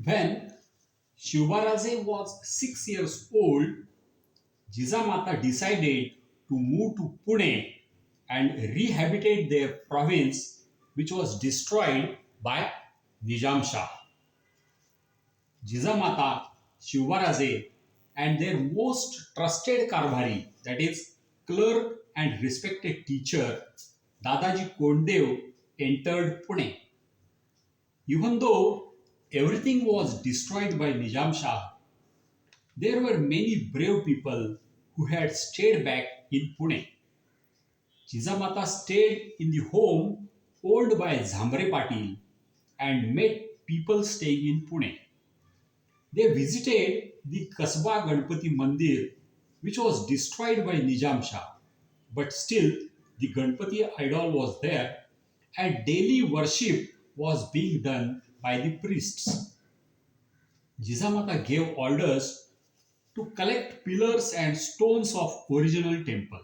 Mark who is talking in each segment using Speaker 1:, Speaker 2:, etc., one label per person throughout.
Speaker 1: When Shivaraje was 6 years old, Jijamata decided to move to Pune and rehabilitate their province, which was destroyed by Nizam Shah. Jijamata, Shivaraje, and their most trusted Karbhari, that is, clerk and respected teacher, Dadaji Kondev, entered Pune. Even though everything was destroyed by Nizam Shah, there were many brave people who had stayed back in Pune. Jijamata stayed in the home owned by Zamre Patil and met people staying in Pune. They visited the Kasba Ganpati Mandir, which was destroyed by Nizam Shah, but still the Ganpati idol was there and daily worship was being done by the priests. Jijamata gave orders to collect pillars and stones of original temple,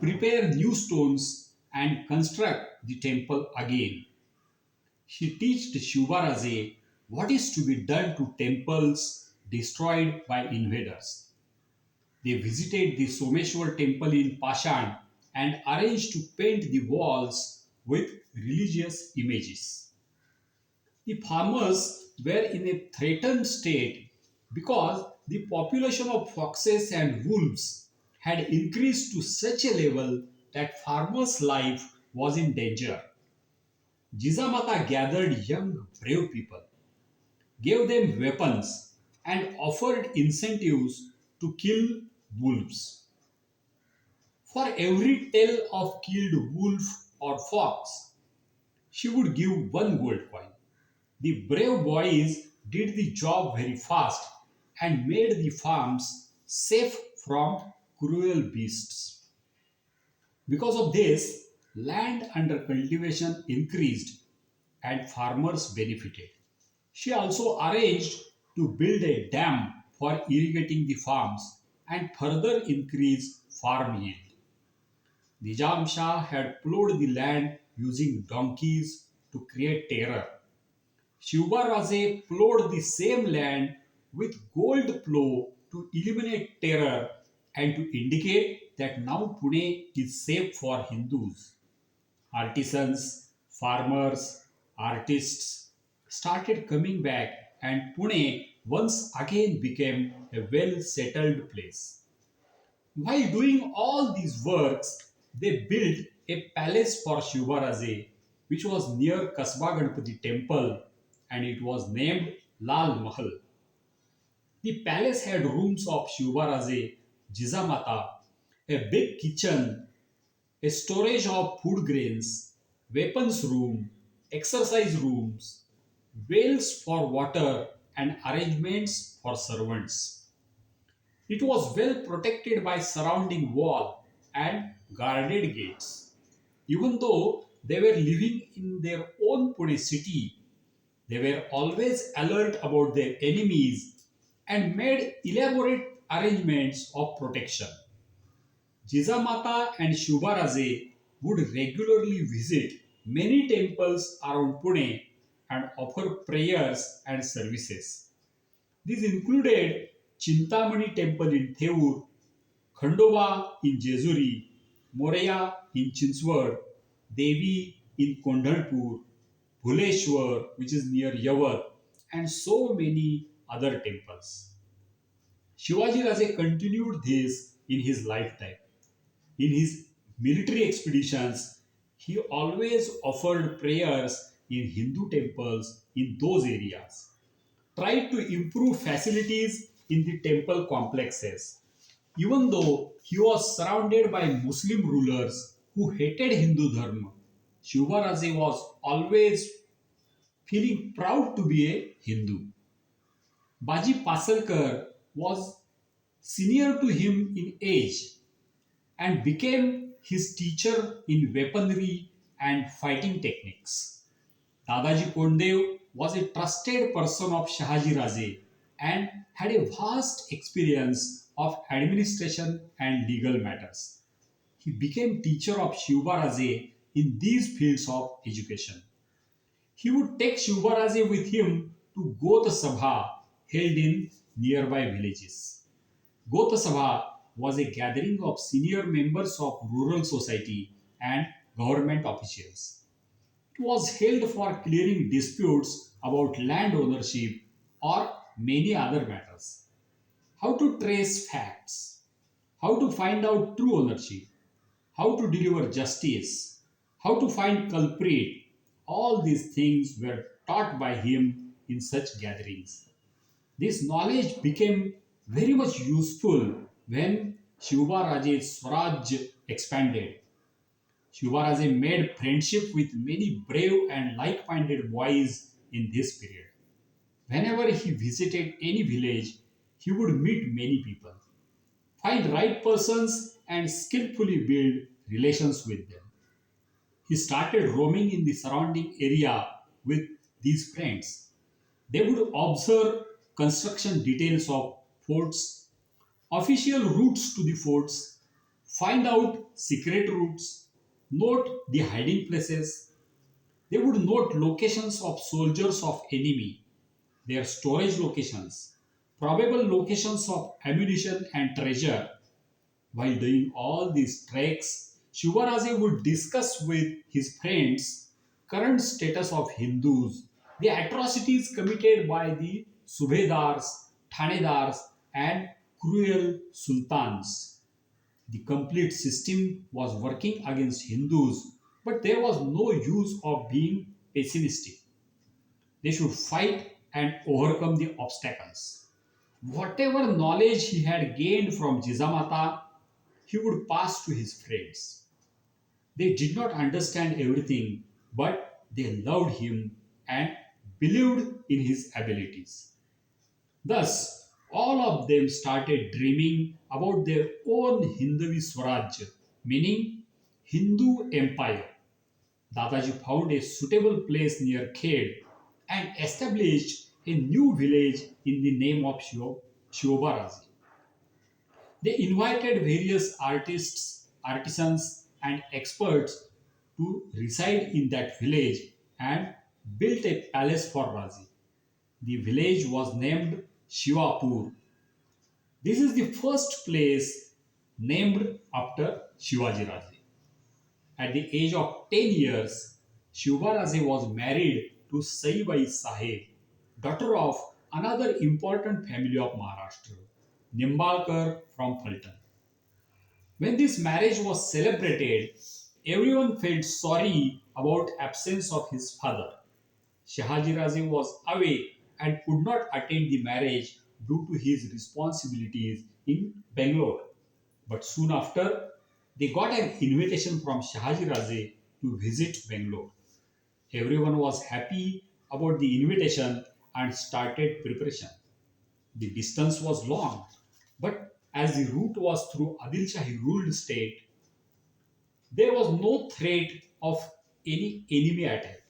Speaker 1: prepare new stones and construct the temple again. She taught Shivaraje what is to be done to temples destroyed by invaders. They visited the Someshwar temple in Pashan and arranged to paint the walls with religious images. The farmers were in a threatened state because the population of foxes and wolves had increased to such a level that farmers' life was in danger. Jijamata gathered young, brave people, gave them weapons, and offered incentives to kill wolves. For every tail of killed wolf or fox, she would give one gold coin. The brave boys did the job very fast and made the farms safe from cruel beasts. Because of this, land under cultivation increased and farmers benefited. She also arranged to build a dam for irrigating the farms and further increase farm yield. Nizam Shah had plowed the land using donkeys to create terror. Shivaraje plowed the same land with gold plow to eliminate terror and to indicate that now Pune is safe for Hindus. Artisans, farmers, artists started coming back, and Pune once again became a well settled place. While doing all these works, they built a palace for Shivaraje, which was near Kasba Ganpati temple, and it was named Lal Mahal. The palace had rooms of Shivaraje, Jizamata, a big kitchen, a storage of food grains, weapons room, exercise rooms, wells for water, and arrangements for servants. It was well protected by surrounding wall and guarded gates. Even though they were living in their own Pune city, they were always alert about their enemies and made elaborate arrangements of protection. Jizamata and Shubharaje would regularly visit many temples around Pune and offer prayers and services. These included Chintamani Temple in Theur, Khandova in Jejuri, Moraya in Chinswad, Devi in Kondhalpur, Bhuleshwar, which is near Yavat, and so many other temples. Shivaji Raje continued this in his lifetime. In his military expeditions, he always offered prayers in Hindu temples in those areas, tried to improve facilities in the temple complexes. Even though he was surrounded by Muslim rulers who hated Hindu Dharma, Shivaraje was always feeling proud to be a Hindu. Baji Pasalkar was senior to him in age and became his teacher in weaponry and fighting techniques. Dadaji Kondev was a trusted person of Shahaji Raje and had a vast experience of administration and legal matters. He became teacher of Shiva Raje in these fields of education. He would take Shivaraje with him to Gotha Sabha held in nearby villages. Gotha Sabha was a gathering of senior members of rural society and government officials. It was held for clearing disputes about land ownership or many other matters. How to trace facts, how to find out true ownership, how to deliver justice, how to find culprit. All these things were taught by him in such gatherings. This knowledge became very much useful when Shivaraja's Swaraj expanded. Shivaraja made friendship with many brave and like-minded boys in this period. Whenever he visited any village, he would meet many people, find right persons, and skillfully build relations with them. He started roaming in the surrounding area with these friends. They would observe construction details of forts, official routes to the forts, find out secret routes, note the hiding places. They would note locations of soldiers of enemy, their storage locations, probable locations of ammunition and treasure. While doing all these treks, Shivaraja would discuss with his friends current status of Hindus, the atrocities committed by the Subedars, Thanedars, and cruel sultans. The complete system was working against Hindus, but there was no use of being pessimistic. They should fight and overcome the obstacles. Whatever knowledge he had gained from Jizamata, he would pass to his friends. They did not understand everything, but they loved him and believed in his abilities. Thus, all of them started dreaming about their own Hinduvi Swaraj, meaning Hindu empire. Dadaji found a suitable place near Khed and established a new village in the name of Shivabaraji. They invited various artists, artisans, and experts to reside in that village and built a palace for Razi. The village was named Shivapur. This is the first place named after Shivaji Raje. At the age of 10 years, Shivaraje was married to Saibai Sahib, daughter of another important family of Maharashtra, Nimbalkar from Fulton. When this marriage was celebrated, everyone felt sorry about absence of his father. Shahaji Raje was away and could not attend the marriage due to his responsibilities in Bangalore. But soon after, they got an invitation from Shahaji Raje to visit Bangalore. Everyone was happy about the invitation and started preparation. The distance was long, but as the route was through Adil Shahi ruled state, there was no threat of any enemy attack.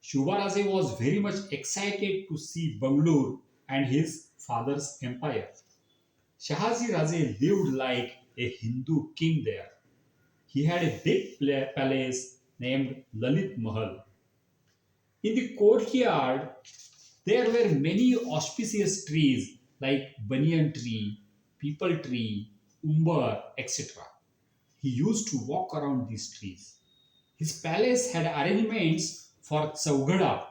Speaker 1: Shubharaje was very much excited to see Bangalore and his father's empire. Shahaji Raje lived like a Hindu king there. He had a big palace named Lalit Mahal. In the courtyard, there were many auspicious trees like banyan tree, peepal tree, umbar, etc. He used to walk around these trees. His palace had arrangements for Saugada,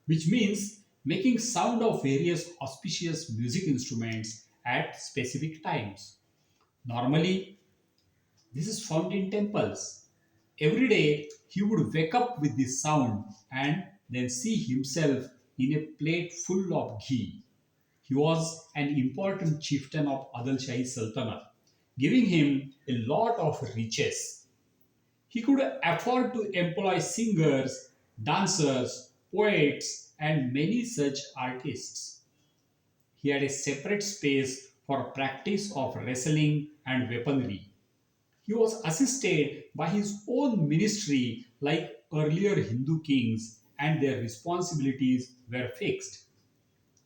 Speaker 1: which means making sound of various auspicious music instruments at specific times. Normally, this is found in temples. Every day, he would wake up with this sound and then see himself in a plate full of ghee. He was an important chieftain of Adil Shahi Sultanate, giving him a lot of riches. He could afford to employ singers, dancers, poets, and many such artists. He had a separate space for practice of wrestling and weaponry. He was assisted by his own ministry like earlier Hindu kings, and their responsibilities were fixed.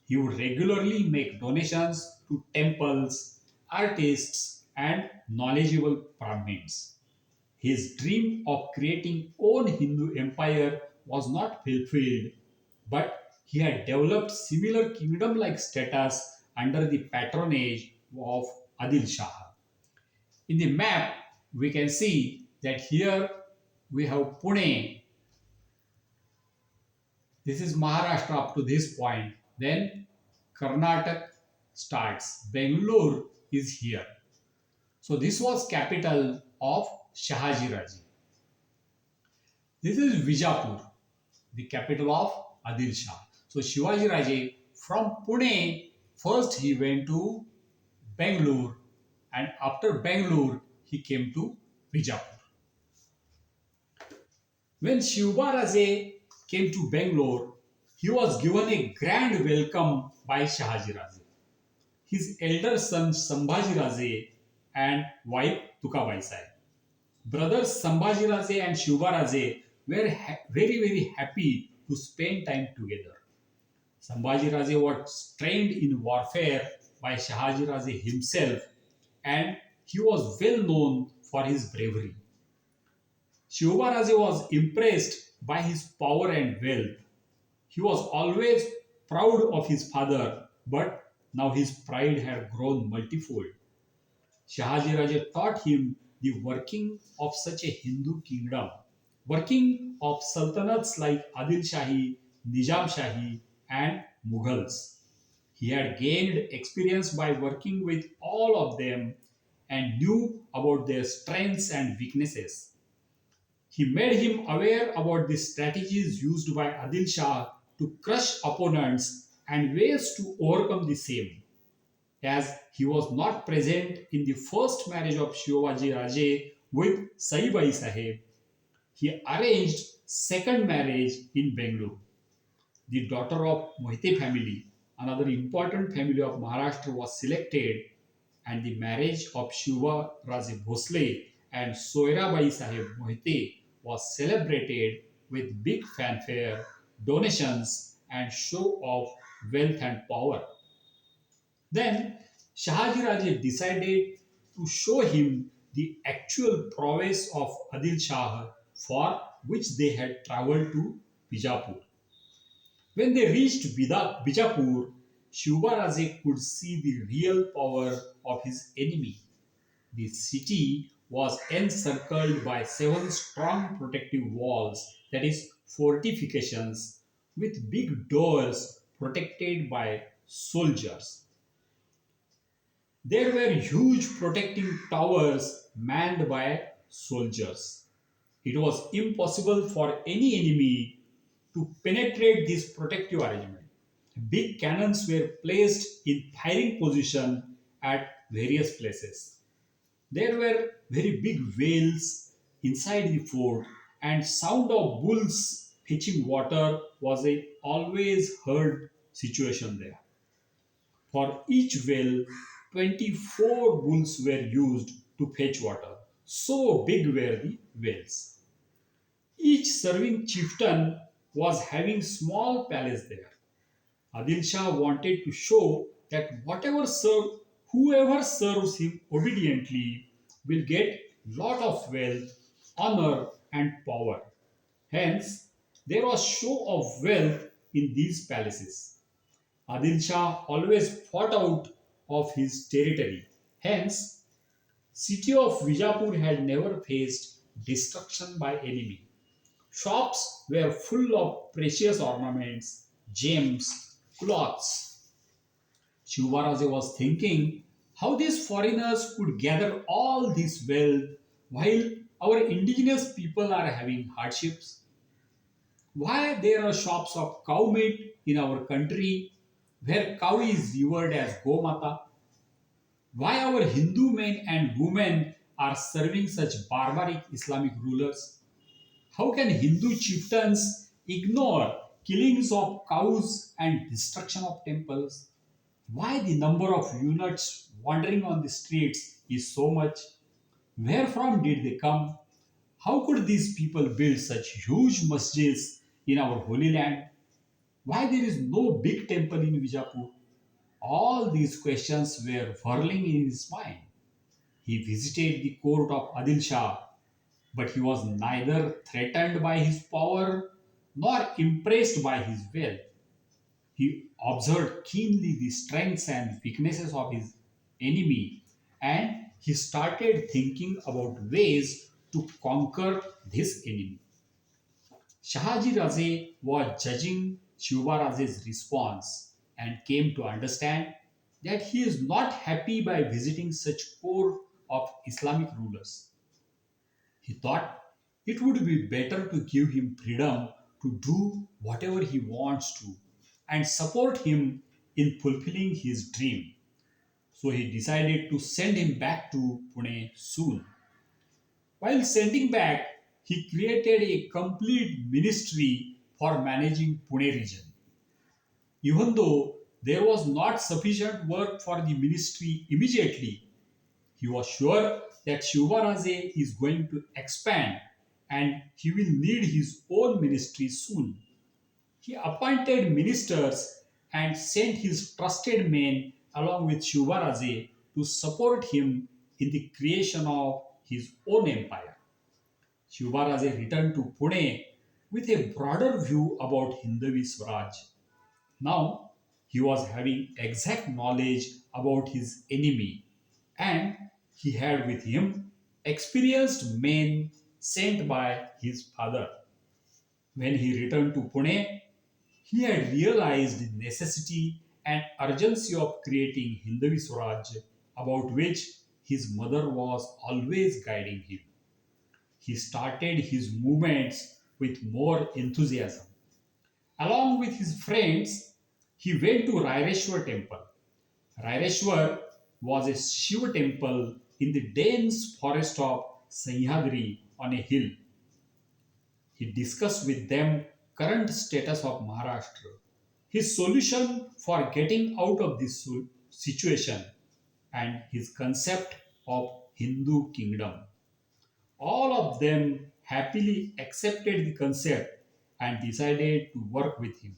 Speaker 1: He would regularly make donations to temples, artists, and knowledgeable Brahmins. His dream of creating own Hindu empire was not fulfilled, but He had developed similar kingdom-like status under the patronage of Adil Shah. In the map, we can see that here we have Pune. This is Maharashtra up to this point. Then Karnataka starts. Bangalore is here. So this was capital of Shahaji Raje. This is Vijapur, the capital of Adil Shah. So Shivaji Raje from Pune, first he went to Bangalore, and after Bangalore he came to Vijapur. When Shivaji came to Bangalore, he was given a grand welcome by Shahaji Raje, his elder son Sambhaji Raje and wife Tukabai Sahib. Brothers Sambhaji Raje and Shivaji were very happy to spend time together. Sambhaji Raje was trained in warfare by Shahaji Raje himself, and he was well known for his bravery. Shivaji was impressed by his power and wealth. He was always proud of his father, but now his pride had grown multifold. Shahaji Raje taught him the working of such a Hindu kingdom, working of sultanates like Adil Shahi, Nizam Shahi, and Mughals. He had gained experience by working with all of them and knew about their strengths and weaknesses. He made him aware about the strategies used by Adil Shah to crush opponents and ways to overcome the same. As he was not present in the first marriage of Shivaji Raje with Saibai Sahib, he arranged second marriage in Bangalore. The daughter of Mohite family, another important family of Maharashtra, was selected, and the marriage of Shiva Raje Bhosle and Soirabai Sahib Mohite was celebrated with big fanfare, donations, and show of wealth and power. Then Shahaji Raje decided to show him the actual prowess of Adil Shah, for which they had travelled to Bijapur. When they reached Bijapur, Shivaraje could see the real power of his enemy. The city was encircled by seven strong protective walls, that is, fortifications, with big doors protected by soldiers. There were huge protecting towers manned by soldiers. It was impossible for any enemy to penetrate this protective arrangement. Big cannons were placed in firing position at various places. There were very big wells inside the fort, and sound of bulls fetching water was a always heard situation there. For each well, 24 bulls were used to fetch water. So big were the wells. Each serving chieftain was having small palace there. Adil Shah wanted to show that whoever serves him obediently will get lot of wealth, honor, and power. Hence, there was show of wealth in these palaces. Adil Shah always fought out of his territory. Hence, city of Vijapur had never faced destruction by enemy. Shops were full of precious ornaments, gems, cloths. Shivaraje was thinking how these foreigners could gather all this wealth while our indigenous people are having hardships. Why there are shops of cow meat in our country where cow is revered as Gomata? Why our Hindu men and women are serving such barbaric Islamic rulers? How can Hindu chieftains ignore killings of cows and destruction of temples? Why the number of eunuchs wandering on the streets is so much? Where from did they come? How could these people build such huge masjids in our holy land? Why there is no big temple in Vijapur? All these questions were whirling in his mind. He visited the court of Adil Shah, but he was neither threatened by his power nor impressed by his wealth. He observed keenly the strengths and weaknesses of his enemy, and he started thinking about ways to conquer this enemy. Shahaji Raje was judging Shivaraje's response and came to understand that he is not happy by visiting such core of Islamic rulers. He thought it would be better to give him freedom to do whatever he wants to and support him in fulfilling his dream. So he decided to send him back to Pune soon. While sending back, he created a complete ministry for managing Pune region. Even though there was not sufficient work for the ministry immediately, he was sure that Shivaraje is going to expand and he will need his own ministry soon. He appointed ministers and sent his trusted men along with Shivaraje to support him in the creation of his own empire. Shivaraje returned to Pune with a broader view about Hindavi Swaraj. Now he was having exact knowledge about his enemy, and he had with him experienced men sent by his father. When he returned to Pune, he had realized the necessity and urgency of creating Hindavi Swaraj, about which his mother was always guiding him. He started his movements with more enthusiasm. Along with his friends, he went to Raireshwar temple. Raireshwar was a Shiva temple in the dense forest of Sahyadri on a hill. He discussed with them current status of Maharashtra, his solution for getting out of this situation, and his concept of Hindu kingdom. All of them happily accepted the concept and decided to work with him.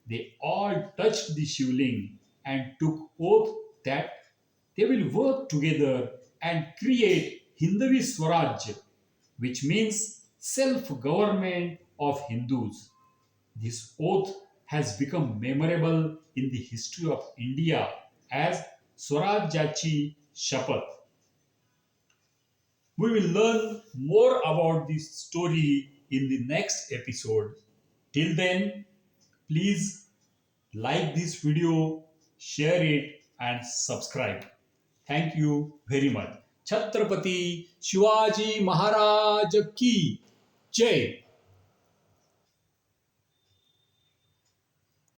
Speaker 1: They all touched the Shivling and took oath that they will work together and create Hindavi Swaraj, which means self-government of Hindus. This oath has become memorable in the history of India as Swarajyachi Shapath. We will learn more about this story in the next episode. Till then, please like this video, share it, and subscribe. Thank you very much. Chhatrapati Shivaji Maharaj ki Jai.